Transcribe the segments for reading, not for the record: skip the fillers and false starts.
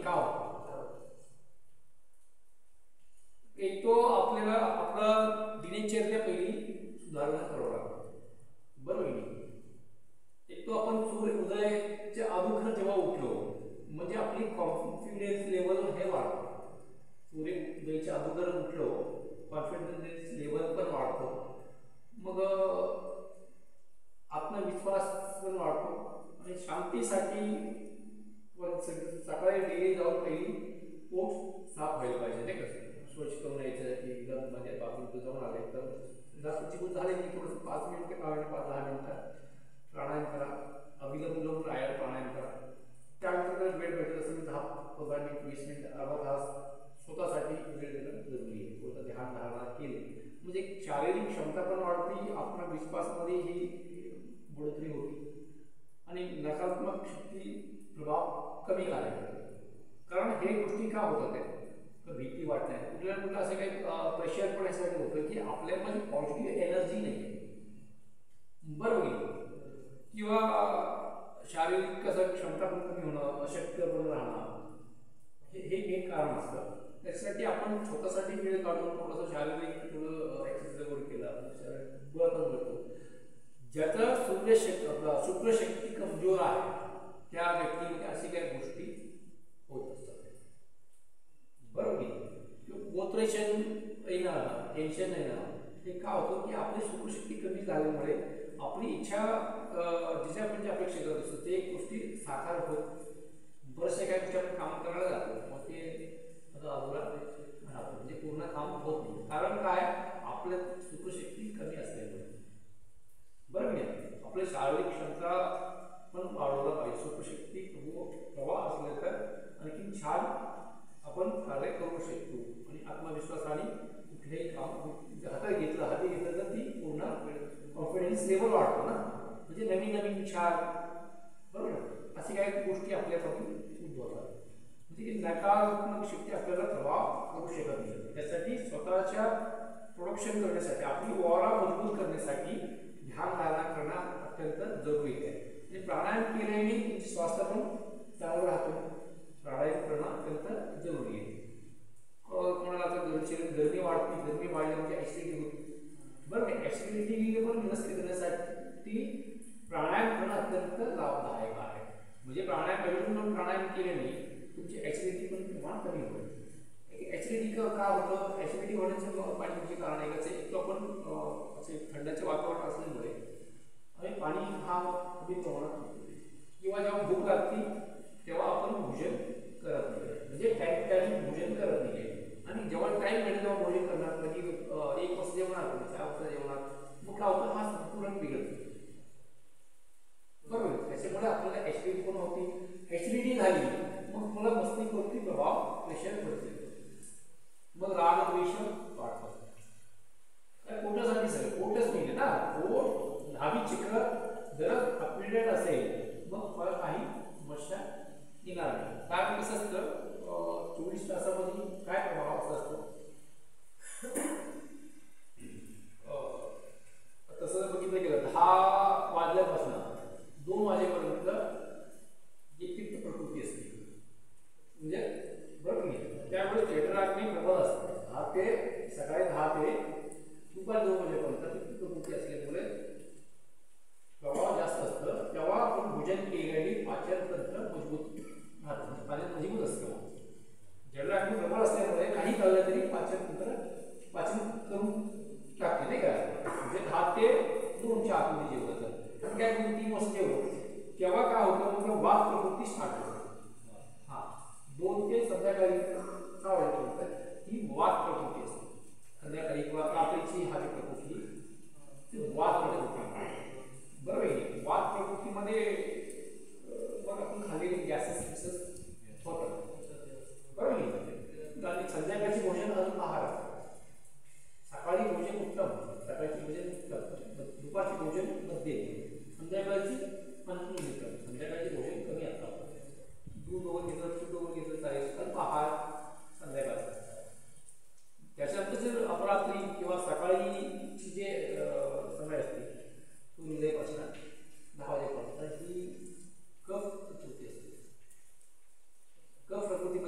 का होतो? एक तो आपल्याला आपलं दिनचर्या पहिली सुधारणा करावं लागतं, बरोबर आहे. एक तो आपण सूर्य उदयाच्या अगोदर जेव्हा उठलो म्हणजे आपली कॉन्फिडन्स लेवल हे वाढतं. सूर्य उदयाच्या अगोदर उठलो कॉन्फिडन्स लेवल पण वाढतो, मग आत्मविश्वास पण वाढतो आणि शांतीसाठी सकाळी डेली जाऊन पहिली पोट साफ व्हायला पाहिजे, नाही का? स्वच्छ करून यायचं की एकदम म्हणजे बाथरूम जाऊन आले तर जास्त चिकून झाले की थोडंसं 5 मिनिटं काढून 5-10 मिनिटं प्राणायाम करा, अभिलंब प्राणायाम करा. त्यानंतर जर वेळ भेटत असेल 10-15 मिनिट 20 मिनिट अर्धा तास स्वतःसाठी वेळ देणं जरुरी आहे. थोडंसं ध्यान धारणा केली म्हणजे शारीरिक क्षमता पण वाढते, आत्मविश्वासामध्ये ही बढोतरी होती आणि नकारात्मक शक्ती प्रभाव कमी करायचा. कारण हे गोष्टी का होतात तर भीती वाटते, कुठल्या कुठलं असं काही प्रेशर पण यासाठी होतं की आपल्यामध्ये पॉझिटिव्ह एनर्जी नाही आहे, बरोबर, किंवा शारीरिक कसं क्षमता पण कमी होणं, अशक्य पण राहणं, हे मेन कारण असतं. त्याच्यासाठी आपण स्वतःसाठी वेळ काढून थोडंसं शारीरिक थोडं एक्सरसाइज वगैरे केला बळ पण मिळतो. ज्याचा शुक्रशक्ती कमजोर आहे त्या व्यक्तीमध्ये अशी काही गोष्टी होत असतात, बरोबर. मोत्रेशन येणं, टेन्शन येणं हे का होतं की आपली शुक्रशक्ती कमी झाल्यामुळे आपली इच्छा जिच्या म्हणजे अपेक्षा करत असतो ते गोष्टी साकार होत, बरेचशा काही गोष्टी आपण काम करायला जातो मग ते अधुरा राहतो, म्हणजे पूर्ण काम होत नाही. कारण काय, आपल्या शुक्रशक्ती कमी असल्यामुळे, बरोबर आहे. आपली शारीरिक क्षमता पण वाढवला पाहिजे. शुक्रशक्ती प्रवाह असले तर आणखी छान आपण कार्य करू शकतो आणि आत्मविश्वासाने कुठलेही काम हाती घेतलं तर ती पूर्ण कॉन्फिडन्स लेवल वाढतो ना, म्हणजे नवीन नवीन विचार, बरोबर, अशी काही गोष्टी आपल्यापासून उद्भवतात. म्हणजे की नकारात्मक शक्ती आपल्याला प्रभाव करू शकत नाही. त्यासाठी स्वतःच्या प्रोडक्शन करण्यासाठी आपली ऑरा मजबूत करण्यासाठी ध्यान धारणा करणं अत्यंत जरुरी आहे. आणि प्राणायाम केल्याने तुमचे स्वास्थ्य पण चांगलं राहतो. प्राणायाम करणं अत्यंत जरुरी आहे. कोणाला तर गरमी वाढते, गरमी वाढली म्हणजे ऍसिडिटी होती, बरोबर. ऍसिडिटी पण नियंत्रित करण्यासाठी प्राणायाम करणं अत्यंत लाभदायक आहे. म्हणजे प्राणायाम केल्याने तुमची ऍसिडिटी पण प्रमाण कमी होईल. ऍसिडिटी का होतं, ऍसिडिटी होण्याचं पाणीचे कारण आहे कसं, एक तो आपण असे थंडाचे वातावरण असल्यामुळे आणि पाणी हा कमी प्रमाणात किंवा जेव्हा भूक लागते तेव्हा आपण भोजन करत नाही, म्हणजे टाईम भोजन करत नाही. आणि जेव्हा टाईम मिळेल तेव्हा भोजन करणार, कधी 1 वाजता जेवणार, कधी 4 वाजता जेवणार, मग काय होतं, हा संतुलन बिघडतो, बरोबर. त्याच्यामुळे आपल्याला ऍसिडिटी पण होती. ऍसिडिटी झाली मग मला मस्तिष्कावरती प्रभाव प्रेशर पडते, मग रागद्वेष वाढतात. काय पोटासाठी सगळं, पोटच नाही ना, पोट नाभी चिखल जर अपडेटेड असेल मग मला काही समस्या येणार नाही. कारण कसं असतं 24 तासामध्ये काय प्रभाव असा असतो, तसं जर बघितलं गेलं 10 वाजल्यापासून 2 वाजेपर्यंत जी पित्त प्रकृती असते, म्हणजे बरोबर नाही, त्यामुळे जठराग्नी प्रबळ असते. सकाळी 10 ते दुपारी 2 वाजेपर्यंत पित्त प्रकृती असल्यामुळे प्रभाव जास्त असतं. तेव्हा आपण भोजन केल्याने पाचन तंत्र मजबूत राहतं, पाचन मजबूत असतं. जठराग्नी प्रबळ असल्यामुळे काही खाल्लं तरी पाचन तंत्र पाचन करून टाकते, नाही का. म्हणजे 10 ते 2च्या आतमध्ये जेवलं तर, आणि काय 2-3 वाजता जेवलं तेव्हा काय होतं, मग वात प्रकृती स्टार्ट होते. 2 ते संध्याकाळी 6 वाजेपर्यंत ही वात प्रकृती असते. संध्याकाळी किंवा रात्रीची हा प्रकृती वात प्रकृती, बरोबर आहे. वात प्रकृतीमध्ये मग आपण खाल्लेले गॅसेस होतात, बरोबर आहे. संध्याकाळची भोजन अजून आहार असतं. सकाळी भोजन उत्तम, सकाळची भोजन उत्तम, दुपारची भोजन मध्यम, संध्याकाळची अंतिम उत्तम, संध्याकाळची भोजन कमी असतात. दूध वगैरे घेतलं, तूप वगैरे घेतलं चालेल, अल्प आहार संध्याकाळचा. त्याच्यानंतर जर अपरात्री किंवा सकाळी जे समय असते सूर्योदयापासून 10 वाजेपर्यंत ही कफ प्रकृती असते. कफ प्रकृती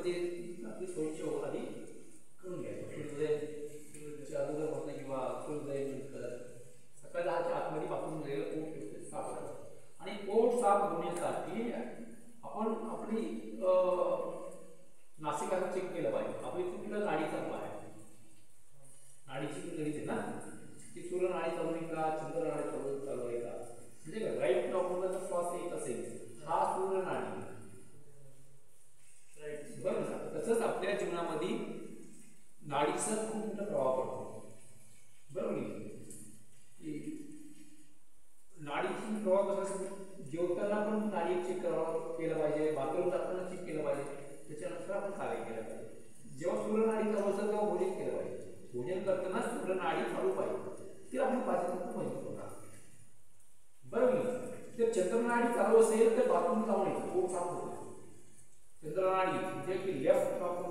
नासिकाचं चेक केलं पाहिजे. आपली कुठलं नाडीचा पाय, नाडीची नळीच आहे ना ती सूर्य नाडी चालू आहे का, चंद्र नाडी चालू आहे का, म्हणजे राईट नॉर्मलला जर श्वास येत असेल हा सूर्य नाडी बरोबर ना. तसंच आपल्या जीवनामध्ये नाडीचा खूप मोठा प्रभाव पडतो बरोबर की नाडीची प्रभाव कसा असतो, जेवताना पण नाडी चेक केलं पाहिजे, बाथरूम जाताना चेक केलं पाहिजे, त्याच्यानंतर आपण कार्य केलं पाहिजे. जेव्हा सूर्य नाडी चालू असेल तेव्हा भोजन केलं पाहिजे, भोजन करताना सूर्य नाडी चालू पाहिजे, ते आपली पाचन खूप मजबूत होणार बरोबर. जर चंद्रनाडी चालू असेल तर बाथरूम जाऊन येतं खूप साफ होतं. चंद्रनाडी म्हणजे की लेफ्ट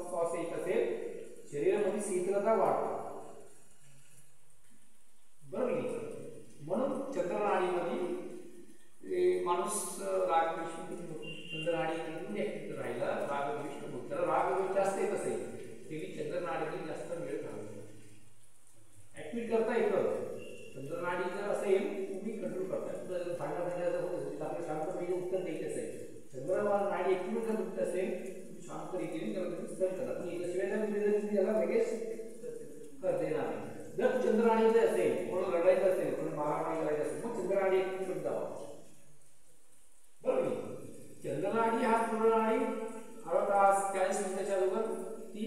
श्वास येत असेल शरीरामध्ये शीतलता वाढते बरोबर. म्हणून चंद्रनाडीमध्ये माणूस राग चंद्रनाडी ऍक्टिव्ह राहिला, राग द्वेष त्याला राग जास्त येत असेल तरी चंद्रनाडीमध्ये जास्त वेळ घालवतो ऍक्टिव्ह करता येतं. चंद्रनाडी जर असेल तुम्ही कंट्रोल करता, तुला भांडणं भांडायचं होत असेल तर आपलं शांतपणे उत्तर द्यायचं असेल. चंद्रनाडी ऍक्टिव्ह जर होत असेल शांत रीतीने त्याला तुम्ही सहन करा, पण याच्याशिवाय जर तुम्ही त्याला लगेच कर देणार नाही. जर चंद्रनाडी जर असेल कोण रडायचं असेल कोण मारामारी करायचं असेल मग चंद्रनाडी ऍक्टिव्ह जावा बरोबर. चंद्रनाडी हा चंद्रनाडी अर्धा तास 40 मिनिटाच्या अगोदर ती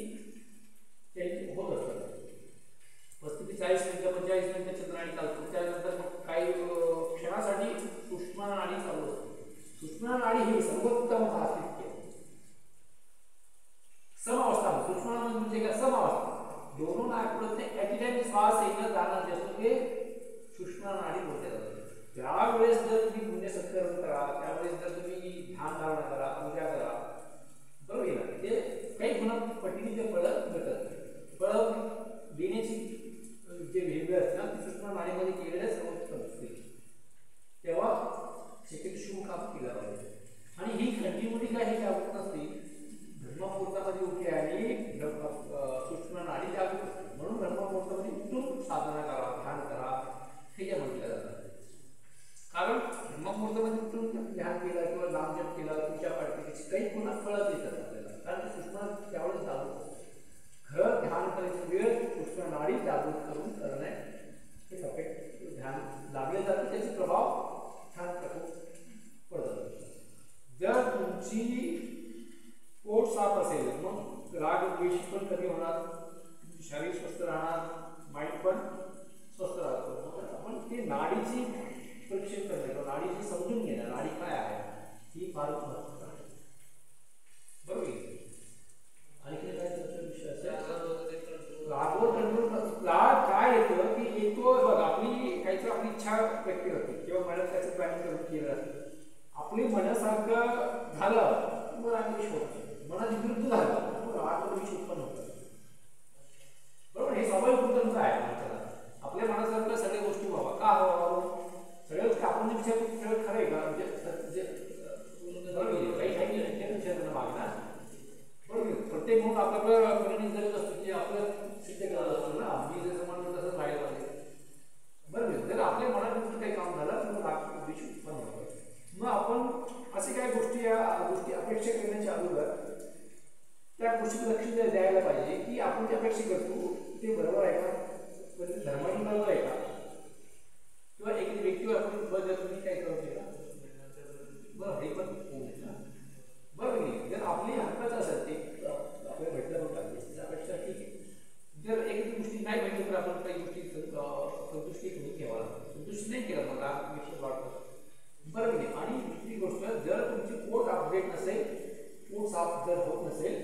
त्यांची होत असतात. 35 ते 40 मिनिटं 45 मिनिटं चंद्रनाडी चालतो. त्यानंतर मग काही क्षणासाठी सुषुम्ना नाडी चालू असते. सुषुम्ना नाडी ही सर्वोत्तम असते समावस्था. सुषुम्ना म्हणजे काय, समावस्था दोनों नाकपुडीत एट टाइम श्वास येणं जाणं जे असतं ते सुषुम्ना नाडी बोलते जाते. त्यावेळेस जर तुम्ही पुण्य सत्कर्म करा, त्यावेळेस जर तुम्ही ध्यान धारणा करा, पूजा करा बरोबर ना, ते काही गुण पटीने फळ मिळतात. फळ देण्याची जे वेगळं असतं ना ती सुषुम्ना नाडीमध्ये केलेल्या सर्वोत्तम असते. तेव्हा शक्यतो शुभ काम केलं पाहिजे. आणि ही कंटिन्युटी काय हे जागृत नसते, ब्रह्ममुहूर्तामध्ये उठे आणि सुषुम्ना नाडी जागृत असते. म्हणून ब्रह्ममुहूर्तामध्ये उठून साधना करा, ध्यान करा हे जे म्हटलं जातं. कारण ब्रह्ममुहूर्तामध्ये उठून ध्यान केलं किंवा नामजप केला, पूजा पाठ केली काही पुन्हा फळच येतात आपल्याला, कारण ते सुषुम्ना त्यावेळेस जागृत असते. खरं ध्यान करायची वेळ सुषुम्ना नाडी जागृत करून करणे हे परफेक्ट ध्यान लागले जातं, त्याचे प्रभाव छान पडतात. जर तुमची पोट साफ असेल मग राग द्वेष पण कमी होणार, शरीर स्वस्थ राहणार, माइंड पण स्वस्थ राहतो. आपण ते नाडीची परीक्षण करणे, नाडीची समजून घेणं, नाडी काय आहे ही फार महत्त्वाचं आहे बरोबर. आणखी काय विषय असेल रागवर कंट्रोल. राग काय येतं की येतो बघ आपली काहीतरी आपली इच्छा व्यक्त होते किंवा मनात त्याचं प्लॅनिंग करून केलं असतं, आपली मनासारखं झालं मग राग द्वेष होतो, मनात विरुद्ध झालं मग राग द्वेष उत्पन्न होतं बरोबर. हे स्वाभाविक उत्तमच आहे माणसाला, आपल्या मनासारखं सगळ्या गोष्टी व्हावा का हवं, सगळ्या गोष्टी आपण विचार सगळं खरं आहे का म्हणजे बरोबर काही काही विचार माग ना बरोबर. प्रत्येक म्हणून आपल्याला परिणाम जगत असतो की आपलं सिद्ध करत असतो ना, मी जसं म्हणतो तसंच राहायला पाहिजे बरोबर. जर आपल्या मनात काही काम झालं तर मग राग द्वेष उत्पन्न होतं. मग आपण असे काही गोष्टी या गोष्टी अपेक्षा करण्याच्या अगोदर त्या गोष्टीत लक्ष द्यायला पाहिजे की आपण जे अपेक्षा करतो ते बरोबर आहे का, म्हणजे धर्माची बरोबर आहे का, किंवा एक व्यक्तीवर आपण बदल तुम्ही काय करू शकता बरं हे पण बरोबर नाही. जर आपली हक्काच असेल ते आपल्याला भेटलं पण पाहिजे त्यापेक्षा ठीक आहे. जर एक गोष्टी नाही भेटली तर आपण काही गोष्टी संतुष्टी करून घ्यावा लागतो, संतुष्टी नाही केला मला विषय वाटतं बरोबर नाही. आणि दुसरी गोष्ट जर तुमची पोट अपडेट नसेल, पोट साफ जर होत नसेल,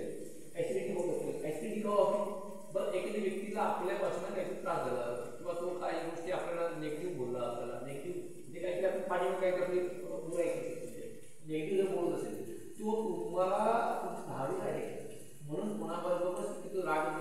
ऍसिडिटी होत असेल, ऍसिडिटी का होते बरं एखाद्या व्यक्तीला आपल्यापासून काही त्रास झाला किंवा तो काही गोष्टी आपल्याला नेगेटिव्ह बोलला, आपल्याला नेगेटिव्ह म्हणजे काहीतरी आपण पाणी काहीतरी आपली बुराई नेगेटिव्ह जर बोलत असेल तो तुम्हाला तुमची धावी आहे म्हणून कोणाबरोबर तो राग